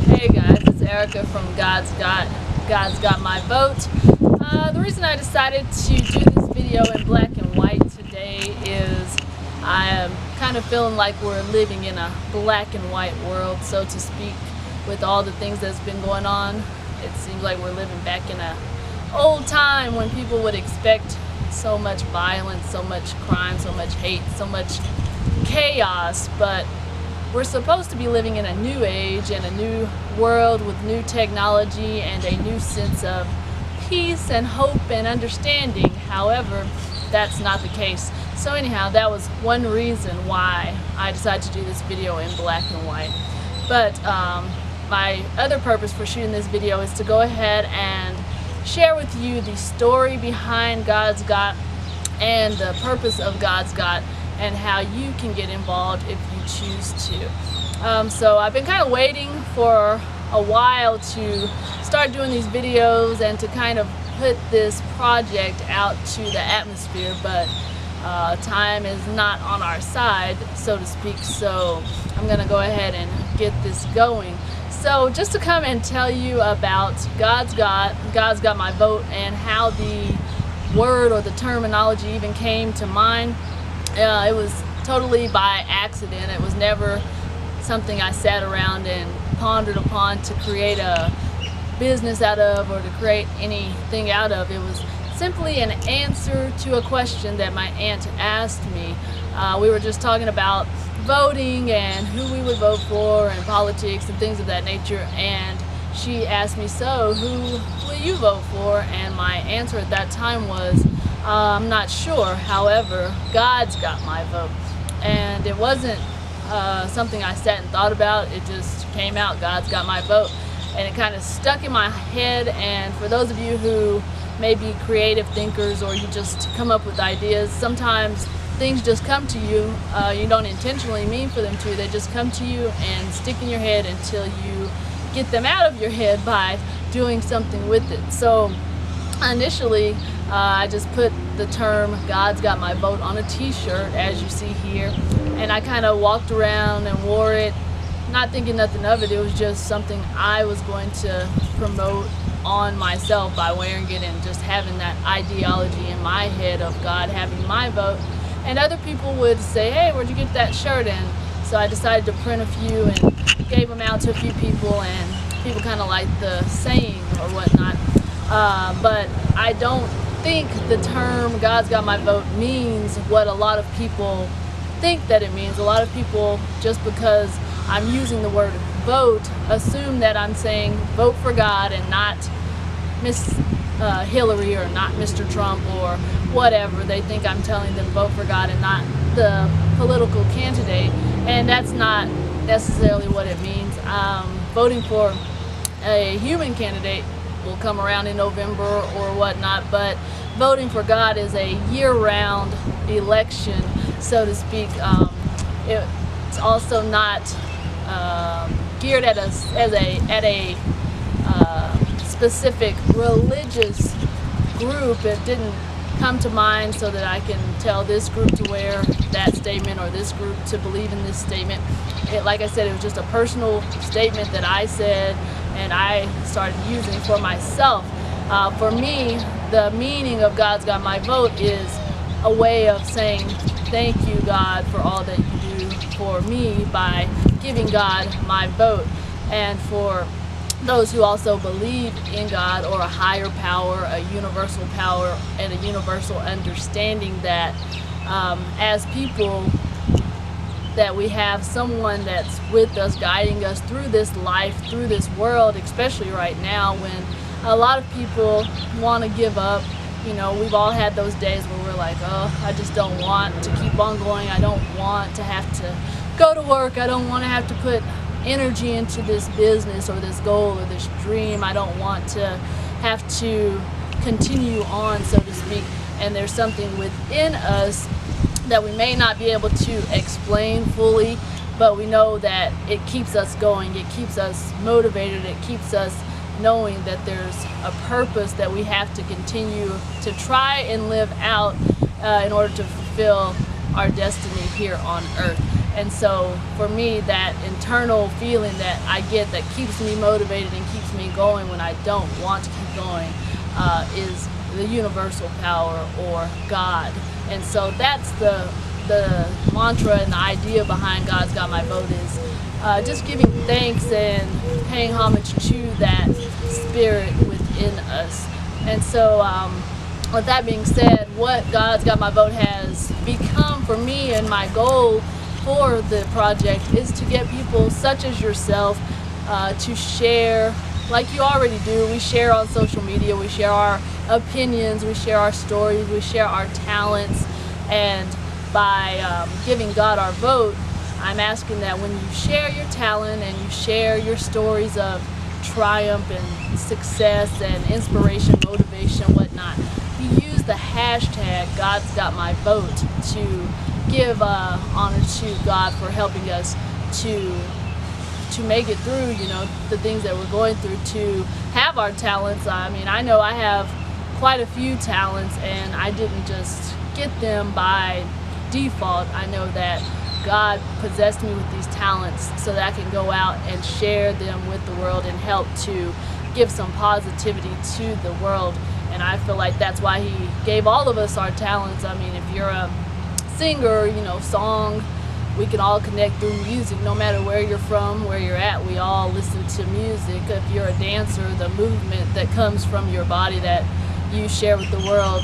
Hey guys, it's Erica from God's Got My Vote. The reason I decided to do this video in black and white today is I am kind of feeling like we're living in a black and white world, so to speak, with all the things that's been going on. It seems like we're living back in a old time when people would expect so much violence, so much crime, so much hate, so much chaos, but we're supposed to be living in a new age and a new world with new technology and a new sense of peace and hope and understanding. However, that's not the case. So anyhow, that was one reason why I decided to do this video in black and white. But my other purpose for shooting this video is to go ahead and share with you the story behind God's Got and the purpose of God's Got, and how you can get involved if you choose to. So I've been kind of waiting for a while to start doing these videos and to kind of put this project out to the atmosphere, but time is not on our side, so to speak, so I'm gonna go ahead and get this going. So just to come and tell you about God's Got My Vote, and how the word or the terminology even came to mind. It was totally by accident. It was never something I sat around and pondered upon to create a business out of or to create anything out of. It was simply an answer to a question that my aunt asked me. We were just talking about voting and who we would vote for and politics and things of that nature, and she asked me, so who will you vote for? And my answer at that time was, I'm not sure. However, God's got my vote. And it wasn't something I sat and thought about. It just came out, God's got my vote. And it kind of stuck in my head. And for those of you who may be creative thinkers, or you just come up with ideas, sometimes things just come to you. You don't intentionally mean for them to. They just come to you and stick in your head until you get them out of your head by doing something with it. So initially, I just put the term God's Got My Vote on a t-shirt, as you see here, and I kind of walked around and wore it, not thinking nothing of it. It was just something I was going to promote on myself by wearing it and just having that ideology in my head of God having my vote. And other people would say, hey, where'd you get that shirt? And so I decided to print a few and gave them out to a few people, and people kind of liked the saying or whatnot. But I don't think the term God's Got My Vote means what a lot of people think that it means. A lot of people, just because I'm using the word vote, assume that I'm saying vote for God and not Miss Hillary or not Mr. Trump or whatever. They think I'm telling them vote for God and not the political candidate, and that's not necessarily what it means. Voting for a human candidate will come around in November or whatnot, but voting for God is a year-round election, so to speak. It's also not geared at a specific religious group. It didn't come to mind so that I can tell this group to wear that statement or this group to believe in this statement. Like I said, it was just a personal statement that I said and I started using for myself. For me, the meaning of God's Got My Vote is a way of saying thank you, God, for all that you do for me by giving God my vote. And for those who also believe in God or a higher power, a universal power, and a universal understanding that as people, that we have someone that's with us, guiding us through this life, through this world, especially right now when a lot of people want to give up. You know, we've all had those days where we're like, oh, I just don't want to keep on going. I don't want to have to go to work. I don't want to have to put energy into this business or this goal or this dream. I don't want to have to continue on, so to speak. And there's something within us that we may not be able to explain fully, but we know that it keeps us going, it keeps us motivated, it keeps us knowing that there's a purpose that we have to continue to try and live out in order to fulfill our destiny here on earth. And so for me, that internal feeling that I get that keeps me motivated and keeps me going when I don't want to keep going is the universal power, or God. And so that's the mantra and the idea behind God's Got My Vote, is just giving thanks and paying homage to that spirit within us. And so with that being said, what God's Got My Vote has become for me, and my goal for the project, is to get people such as yourself to share, like you already do. We share on social media, we share our opinions, we share our stories, we share our talents. And by giving God our vote, I'm asking that when you share your talent and you share your stories of triumph and success and inspiration, motivation, whatnot, you use the hashtag God's Got My Vote to give honor to God for helping us to make it through, the things that we're going through, to have our talents. I mean, I know I have quite a few talents, and I didn't just get them by default. I know that God possessed me with these talents so that I can go out and share them with the world and help to give some positivity to the world. And I feel like that's why He gave all of us our talents. I mean, if you're a singer, song, we can all connect through music, no matter where you're from, where you're at. We all listen to music. If you're a dancer, the movement that comes from your body that you share with the world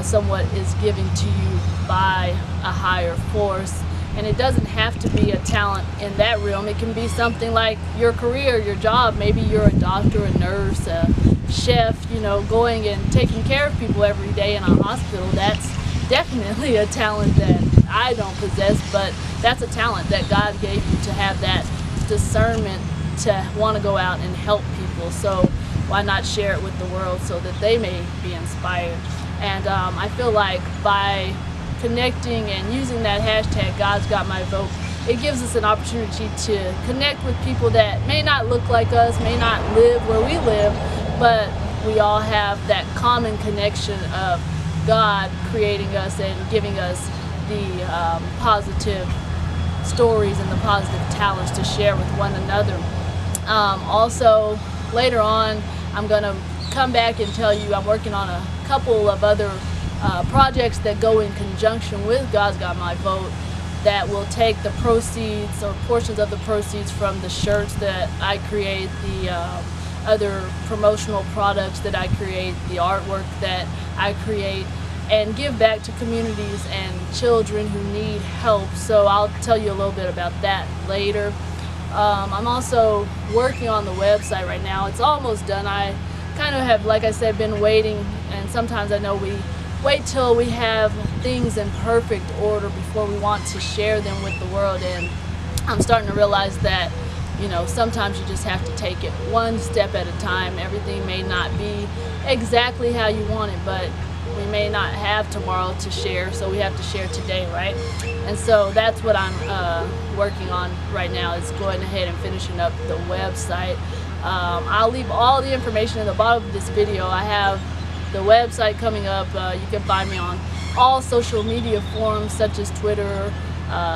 somewhat is given to you by a higher force. And it doesn't have to be a talent in that realm. It can be something like your career, your job. Maybe you're a doctor, a nurse, a chef, going and taking care of people every day in a hospital. That's definitely a talent that I don't possess, but that's a talent that God gave you, to have that discernment to want to go out and help people. So why not share it with the world so that they may be inspired? And I feel like by connecting and using that hashtag God's Got My Vote, it gives us an opportunity to connect with people that may not look like us, may not live where we live, but we all have that common connection of God creating us and giving us the positive stories and the positive talents to share with one another. Also, later on, I'm going to come back and tell you I'm working on a couple of other projects that go in conjunction with God's Got My Vote, that will take the proceeds or portions of the proceeds from the shirts that I create, the other promotional products that I create, the artwork that I create, and give back to communities and children who need help. So I'll tell you a little bit about that later. I'm also working on the website right now. It's almost done. I kind of have, like I said, been waiting, and sometimes I know we wait till we have things in perfect order before we want to share them with the world. And I'm starting to realize that, sometimes you just have to take it one step at a time. Everything may not be exactly how you want it, but we may not have tomorrow to share, so we have to share today, right? And so that's what I'm working on right now, is going ahead and finishing up the website. I'll leave all the information in the bottom of this video. I have the website coming up. You can find me on all social media forums such as Twitter,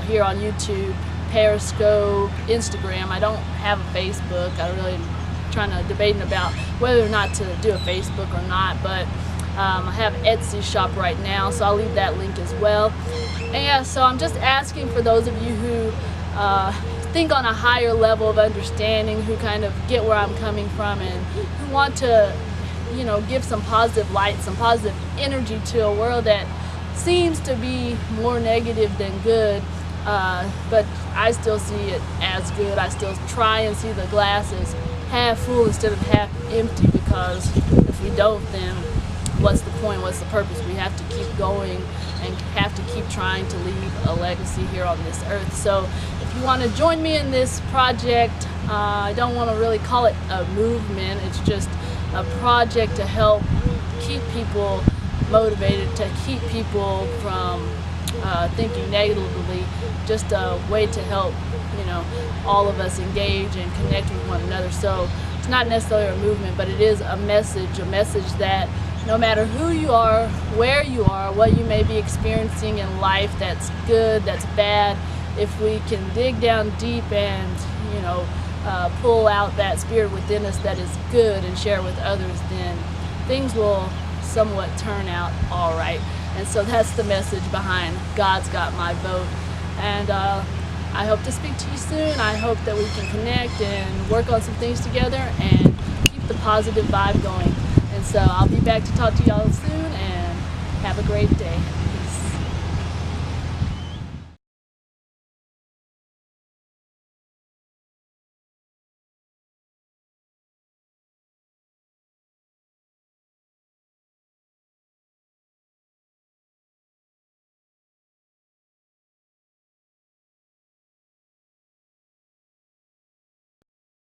here on YouTube, Periscope, Instagram. I don't have a Facebook. I really trying to debating about whether or not to do a Facebook or not, but I have Etsy shop right now, so I'll leave that link as well. And yeah, so I'm just asking for those of you who think on a higher level of understanding, who kind of get where I'm coming from, and who want to, give some positive light, some positive energy to a world that seems to be more negative than good. But I still see it as good. I still try and see the glass as half full instead of half empty, because if we don't, then what's the point? What's the purpose? We have to keep going and have to keep trying to leave a legacy here on this earth. So if you want to join me in this project, I don't want to really call it a movement. It's just a project to help keep people motivated, to keep people from thinking negatively, just a way to help, all of us engage and connect with one another. So it's not necessarily a movement, but it is a message that no matter who you are, where you are, what you may be experiencing in life that's good, that's bad, if we can dig down deep and, you know, pull out that spirit within us that is good and share it with others, then things will somewhat turn out all right. And so that's the message behind God's Got My Vote. And I hope to speak to you soon. I hope that we can connect and work on some things together and keep the positive vibe going. And so I'll be back to talk to y'all soon, and have a great day.